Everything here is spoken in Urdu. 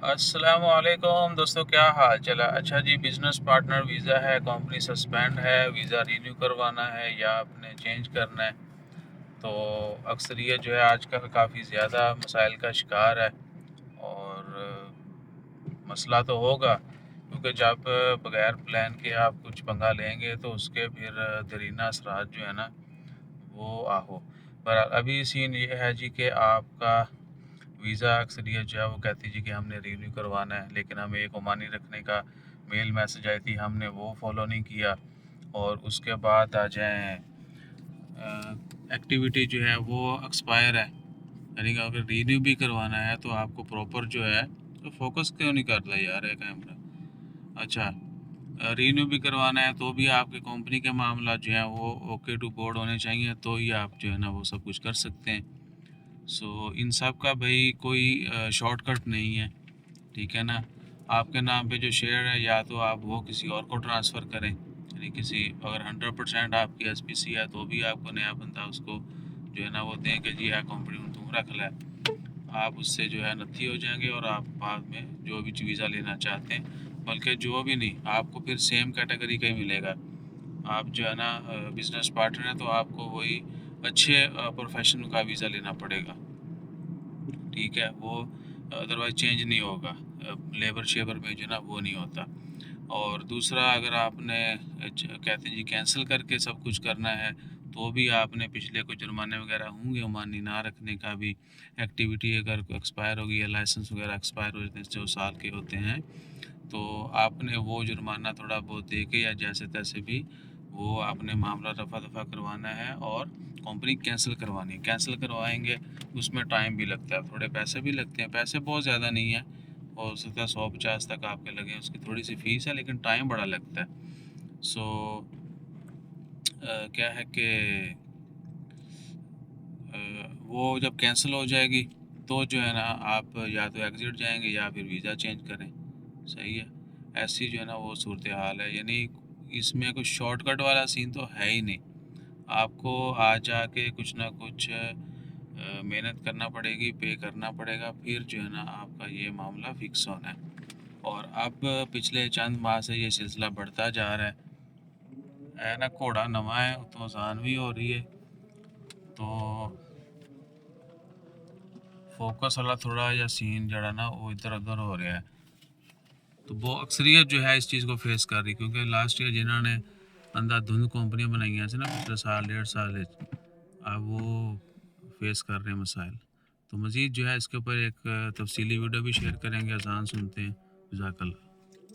السلام علیکم دوستو، کیا حال چلا؟ اچھا جی، بزنس پارٹنر ویزا ہے، کمپنی سسپینڈ ہے، ویزا رینیو کروانا ہے یا آپ نے چینج کرنا ہے، تو اکثریت جو ہے آج کل کافی زیادہ مسائل کا شکار ہے۔ اور مسئلہ تو ہوگا، کیونکہ جب بغیر پلان کے آپ کچھ پنگا لیں گے تو اس کے پھر دیرینہ اثرات جو ہے نا وہ آہو۔ پر ابھی سین یہ ہے جی کہ آپ کا ویزا اکثریت جو ہے وہ کہتی جی کہ ہم نے رینیو کروانا ہے، لیکن ہمیں ایک عمانی رکھنے کا میل میسج آئی تھی، ہم نے وہ فالو نہیں کیا، اور اس کے بعد آ جائیں ایکٹیویٹی جو ہے وہ ایکسپائر ہے، یعنی کہ اگر رینیو بھی کروانا ہے تو آپ کو پراپر جو ہے تو فوکس کیوں نہیں کرتا یار ہے کیمرہ۔ اچھا، رینیو بھی کروانا ہے تو بھی آپ کے کمپنی کے معاملات جو ہیں وہ اوکے ٹو بورڈ ہونے چاہیے، تو ہی آپ جو ہے نا وہ سب کچھ کر سکتے ہیں۔ ان سب کا بھائی کوئی شارٹ کٹ نہیں ہے، ٹھیک ہے نا۔ آپ کے نام پہ جو شیئر ہے یا تو آپ وہ کسی اور کو ٹرانسفر کریں، یعنی اگر 100% آپ کی ایس پی سی ہے تو بھی آپ کو نیا بندہ اس کو جو ہے نا وہ دیں کہ جی کمپنی میں تم رکھ لے، آپ اس سے جو ہے نتھی ہو جائیں گے، اور آپ بعد میں جو بھی ویزا لینا چاہتے ہیں، بلکہ جو بھی نہیں، آپ کو پھر سیم کیٹیگری کا ہی ملے گا۔ آپ جو ہے نا بزنس پارٹنر ہیں تو آپ کو وہی اچھے پروفیشن کا ویزا لینا پڑے گا، ٹھیک ہے، وہ ادروائز چینج نہیں ہوگا، لیبر شیبر میں جو نا وہ نہیں ہوتا۔ اور دوسرا، اگر آپ نے کہتے ہیں جی کینسل کر کے سب کچھ کرنا ہے، تو بھی آپ نے پچھلے کچھ جرمانے وغیرہ ہوں گے، عمانی نہ رکھنے کا بھی، ایکٹیویٹی اگر ایکسپائر ہوگی یا لائسنس وغیرہ ایکسپائر ہو جاتے ہیں 2 سال کے ہوتے ہیں، تو آپ نے وہ جرمانہ تھوڑا بہت دے کے یا جیسے تیسے بھی وہ آپ نے معاملہ رفع دفع کروانا ہے، اور کمپنی کینسل کروانی ہے۔ کینسل کروائیں گے اس میں ٹائم بھی لگتا ہے، تھوڑے پیسے بھی لگتے ہیں، پیسے بہت زیادہ نہیں ہیں، ہو سکتا ہے 150 تک آپ کے لگیں، اس کی تھوڑی سی فیس ہے لیکن ٹائم بڑا لگتا ہے۔ کیا ہے کہ وہ جب کینسل ہو جائے گی تو جو ہے نا آپ یا تو ایگزٹ جائیں گے یا پھر ویزا چینج کریں، صحیح ہے، ایسی جو ہے نا وہ صورتحال ہے۔ یعنی اس میں کچھ شارٹ کٹ والا سین تو ہے ہی نہیں، آپ کو آ جا کے کچھ نہ کچھ محنت کرنا پڑے گی، پے کرنا پڑے گا، پھر جو ہے نا آپ کا یہ معاملہ فکس ہونا ہے۔ اور اب پچھلے چند ماہ سے یہ سلسلہ بڑھتا جا رہا ہے نا، گھوڑا نواں ہے تو آسان بھی ہو رہی ہے، تو فوکس والا تھوڑا یا سین جڑا نا وہ ادھر ادھر ہو رہا ہے، تو وہ اکثریت جو ہے اس چیز کو فیس کر رہی، کیونکہ لاسٹ ایئر جنہوں نے اندھا دھند کمپنیاں بنائی ہیں نا پچھلے سال 1.5 سال، اب وہ فیس کر رہے ہیں مسائل۔ تو مزید جو ہے اس کے اوپر ایک تفصیلی ویڈیو بھی شیئر کریں گے، آسان سنتے ہیں، جزاک اللہ۔